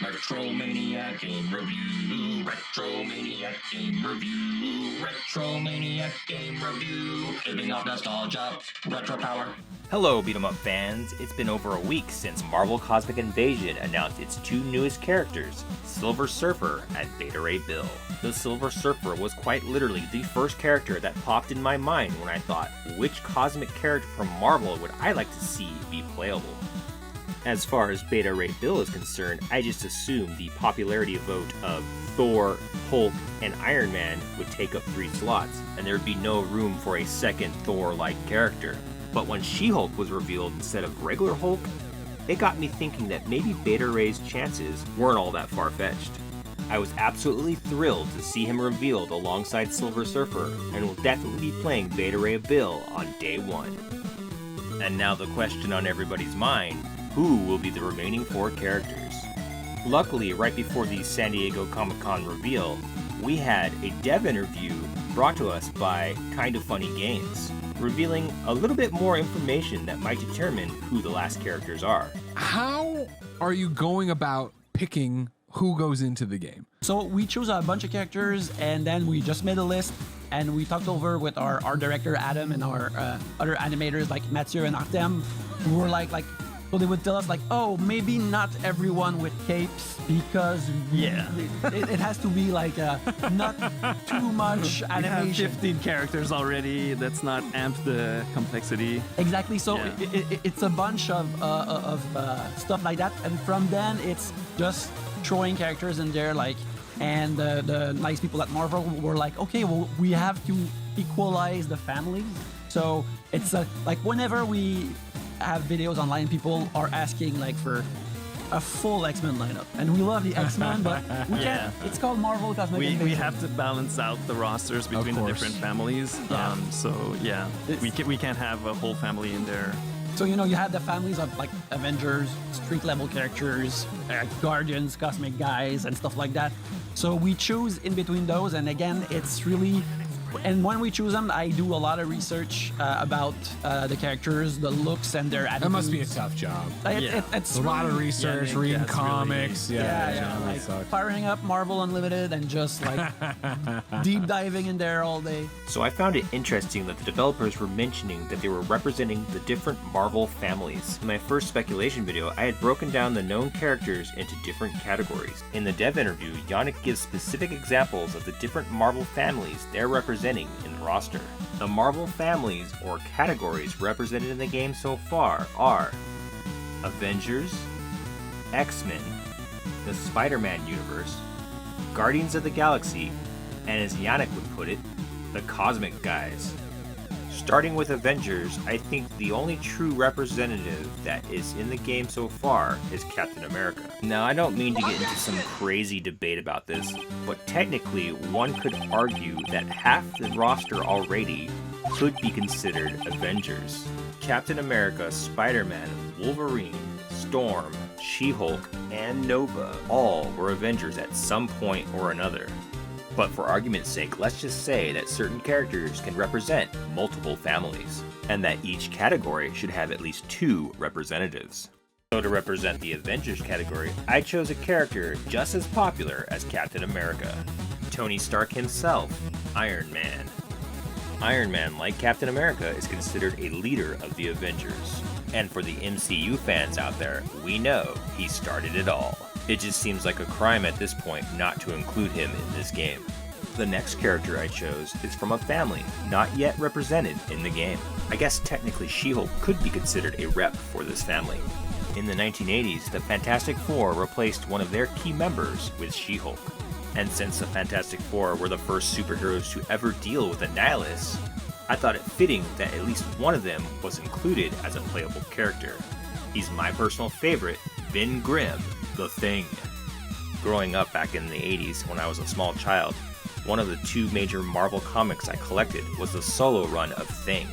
Retromaniac Game Review. Retromaniac Game Review. Retromaniac Game Review. Giving off nostalgia. Retro power. Hello, beat 'em up fans. It's been over a week since Marvel Cosmic Invasion announced its two newest characters, Silver Surfer and Beta Ray Bill. The Silver Surfer was quite literally the first character that popped in my mind when I thought, which cosmic character from Marvel would I like to see be playable? As far as Beta Ray Bill is concerned, I just assumed the popularity vote of Thor, Hulk, and Iron Man would take up 3 slots, and there would be no room for a second Thor-like character. But when She-Hulk was revealed instead of regular Hulk, it got me thinking that maybe Beta Ray's chances weren't all that far-fetched. I was absolutely thrilled to see him revealed alongside Silver Surfer, and will definitely be playing Beta Ray Bill on day 1. And now the question on everybody's mind, who will be the remaining 4 characters? Luckily, right before the San Diego Comic-Con reveal, we had a dev interview brought to us by Kind of Funny Games, revealing a little bit more information that might determine who the last characters are. How are you going about picking who goes into the game? So we chose a bunch of characters, and then we just made a list, and we talked over with our art director Adam and our other animators like Mathieu and Artem. We were like, so they would tell us like, oh, maybe not everyone with capes because it has to be like not too much animation. We have 15 characters already. That's not amp the complexity. Exactly. So it's a bunch of stuff like that, and from then it's just throwing characters in there and the nice people at Marvel were like, okay, well, we have to equalize the families. So it's like whenever we have videos online, people are asking like for a full X-Men lineup, and we love the X-Men, but we can't. It's called Marvel Cosmic Invasion. We have to balance out the rosters between the different families. We can't have a whole family in there. So you have the families of like Avengers, street level characters, Guardians, Cosmic Guys, and stuff like that. So we choose in between those, and again, it's really. And when we choose them, I do a lot of research about the characters, the looks, and their attitudes. That must be a tough job. It's a lot of research, reading comics. Like firing up Marvel Unlimited and just like deep diving in there all day. So I found it interesting that the developers were mentioning that they were representing the different Marvel families. In my first speculation video, I had broken down the known characters into different categories. In the dev interview, Yannick gives specific examples of the different Marvel families they're representing in the roster. The Marvel families or categories represented in the game so far are Avengers, X-Men, the Spider-Man universe, Guardians of the Galaxy, and as Yannick would put it, the Cosmic Guys. Starting with Avengers, I think the only true representative that is in the game so far is Captain America. Now, I don't mean to get into some crazy debate about this, but technically one could argue that half the roster already could be considered Avengers. Captain America, Spider-Man, Wolverine, Storm, She-Hulk, and Nova all were Avengers at some point or another. But for argument's sake, let's just say that certain characters can represent multiple families, and that each category should have at least 2 representatives. So to represent the Avengers category, I chose a character just as popular as Captain America, Tony Stark himself, Iron Man. Iron Man, like Captain America, is considered a leader of the Avengers. And for the MCU fans out there, we know he started it all. It just seems like a crime at this point not to include him in this game. The next character I chose is from a family not yet represented in the game. I guess technically She-Hulk could be considered a rep for this family. In the 1980s, the Fantastic Four replaced one of their key members with She-Hulk. And since the Fantastic Four were the first superheroes to ever deal with a nihilist, I thought it fitting that at least one of them was included as a playable character. He's my personal favorite, Ben Grimm, the Thing. Growing up back in the 80s when I was a small child, one of the 2 major Marvel comics I collected was the solo run of Thing.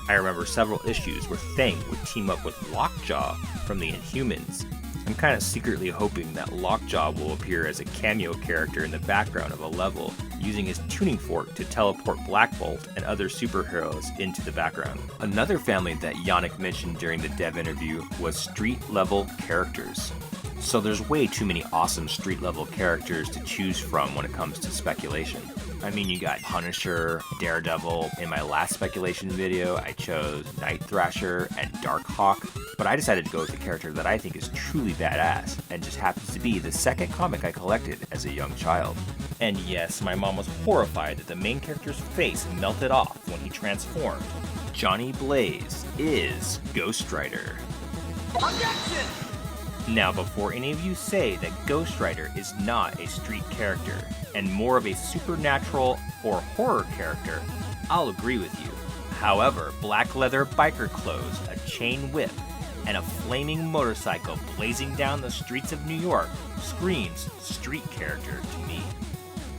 I remember several issues where Thing would team up with Lockjaw from the Inhumans. I'm kind of secretly hoping that Lockjaw will appear as a cameo character in the background of a level, using his tuning fork to teleport Black Bolt and other superheroes into the background. Another family that Yannick mentioned during the dev interview was street level characters. So there's way too many awesome street level characters to choose from when it comes to speculation. I mean, you got Punisher, Daredevil. In my last speculation video, I chose Night Thrasher and Darkhawk, but I decided to go with a character that I think is truly badass, and just happens to be the second comic I collected as a young child. And yes, my mom was horrified that the main character's face melted off when he transformed. Johnny Blaze is Ghost Rider. Objection! Now, before any of you say that Ghost Rider is not a street character, and more of a supernatural or horror character, I'll agree with you. However, black leather biker clothes, a chain whip, and a flaming motorcycle blazing down the streets of New York screams street character to me.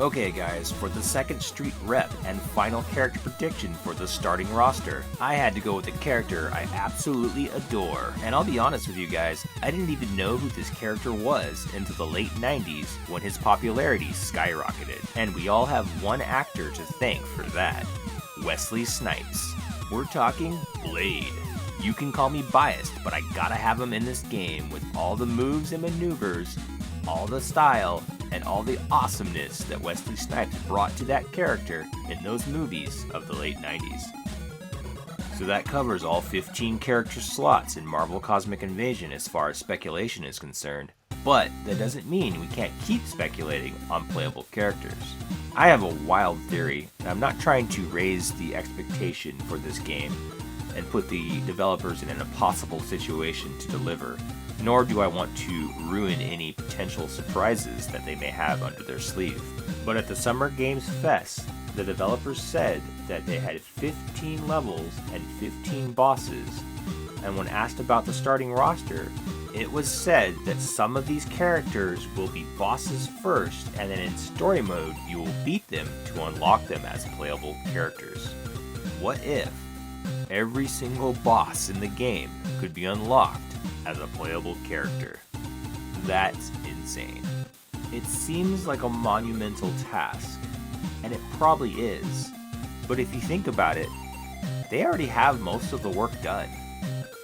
Okay guys, for the second street rep and final character prediction for the starting roster, I had to go with a character I absolutely adore. And I'll be honest with you guys, I didn't even know who this character was until the late 90s when his popularity skyrocketed. And we all have one actor to thank for that. Wesley Snipes. We're talking Blade. You can call me biased, but I gotta have him in this game with all the moves and maneuvers, all the style, and all the awesomeness that Wesley Snipes brought to that character in those movies of the late 90s. So that covers all 15 character slots in Marvel Cosmic Invasion as far as speculation is concerned, but that doesn't mean we can't keep speculating on playable characters. I have a wild theory, and I'm not trying to raise the expectation for this game and put the developers in an impossible situation to deliver, nor do I want to ruin any potential surprises that they may have under their sleeve. But at the Summer Games Fest, the developers said that they had 15 levels and 15 bosses, and when asked about the starting roster, it was said that some of these characters will be bosses first, and then in story mode you will beat them to unlock them as playable characters. What if every single boss in the game could be unlocked as a playable character? That's insane. It seems like a monumental task, and it probably is, but if you think about it, they already have most of the work done.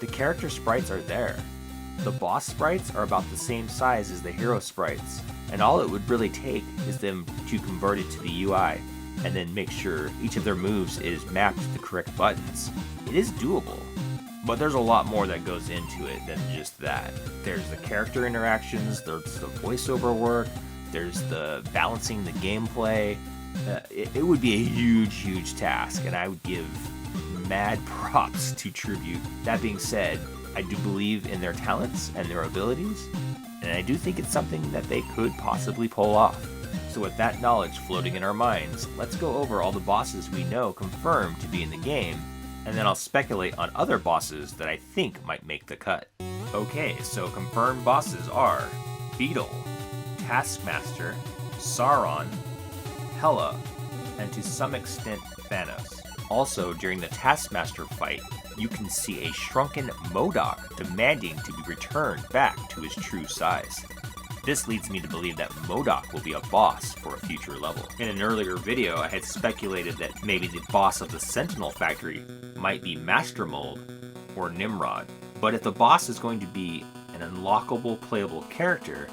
The character sprites are there. The boss sprites are about the same size as the hero sprites, and all it would really take is them to convert it to the UI and then make sure each of their moves is mapped to the correct buttons. It is doable. But there's a lot more that goes into it than just that. There's the character interactions, there's the voiceover work, there's the balancing the gameplay. It would be a huge task, and I would give mad props to Tribute. That being said, I do believe in their talents and their abilities, and I do think it's something that they could possibly pull off. So with that knowledge floating in our minds, let's go over all the bosses we know confirmed to be in the game, and then I'll speculate on other bosses that I think might make the cut. Okay, so confirmed bosses are Beetle, Taskmaster, Sauron, Hela, and to some extent Thanos. Also, during the Taskmaster fight, you can see a shrunken MODOK demanding to be returned back to his true size. This leads me to believe that MODOK will be a boss for a future level. In an earlier video, I had speculated that maybe the boss of the Sentinel Factory might be Master Mold or Nimrod. But if the boss is going to be an unlockable playable character,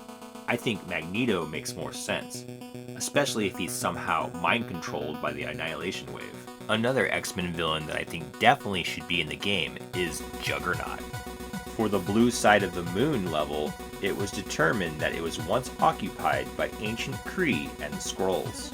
I think Magneto makes more sense, especially if he's somehow mind-controlled by the Annihilation Wave. Another X-Men villain that I think definitely should be in the game is Juggernaut. For the Blue Side of the Moon level, it was determined that it was once occupied by ancient Kree and Skrulls.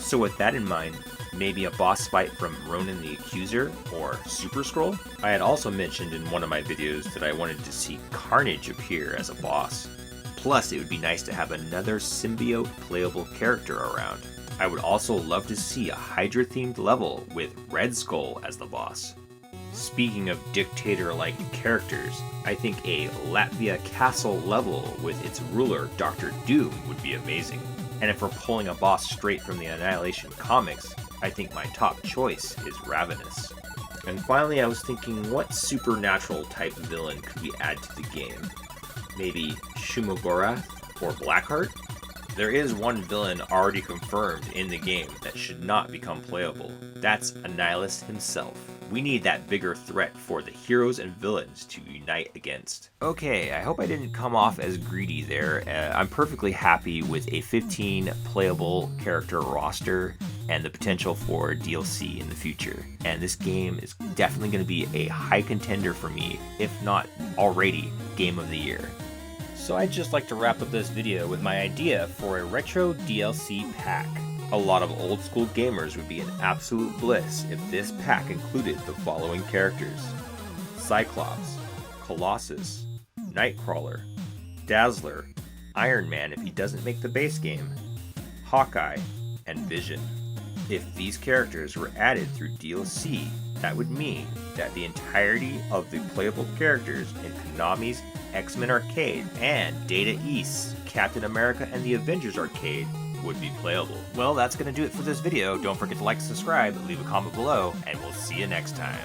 So with that in mind, maybe a boss fight from Ronan the Accuser or Super Skrull? I had also mentioned in one of my videos that I wanted to see Carnage appear as a boss. Plus, it would be nice to have another symbiote playable character around. I would also love to see a Hydra-themed level with Red Skull as the boss. Speaking of dictator-like characters, I think a Latvia Castle level with its ruler, Dr. Doom, would be amazing. And if we're pulling a boss straight from the Annihilation comics, I think my top choice is Ravenous. And finally, I was thinking, what supernatural type villain could we add to the game? Maybe Shumogorath or Blackheart? There is one villain already confirmed in the game that should not become playable. That's Annihilus himself. We need that bigger threat for the heroes and villains to unite against. Okay, I hope I didn't come off as greedy there. I'm perfectly happy with a 15 playable character roster and the potential for DLC in the future. And this game is definitely going to be a high contender for me, if not already Game of the Year. So I'd just like to wrap up this video with my idea for a retro DLC pack. A lot of old school gamers would be an absolute bliss if this pack included the following characters: Cyclops, Colossus, Nightcrawler, Dazzler, Iron Man if he doesn't make the base game, Hawkeye, and Vision. If these characters were added through DLC, that would mean that the entirety of the playable characters in Konami's X-Men Arcade and Data East's Captain America and the Avengers Arcade would be playable. Well, that's going to do it for this video. Don't forget to like, subscribe, leave a comment below, and we'll see you next time.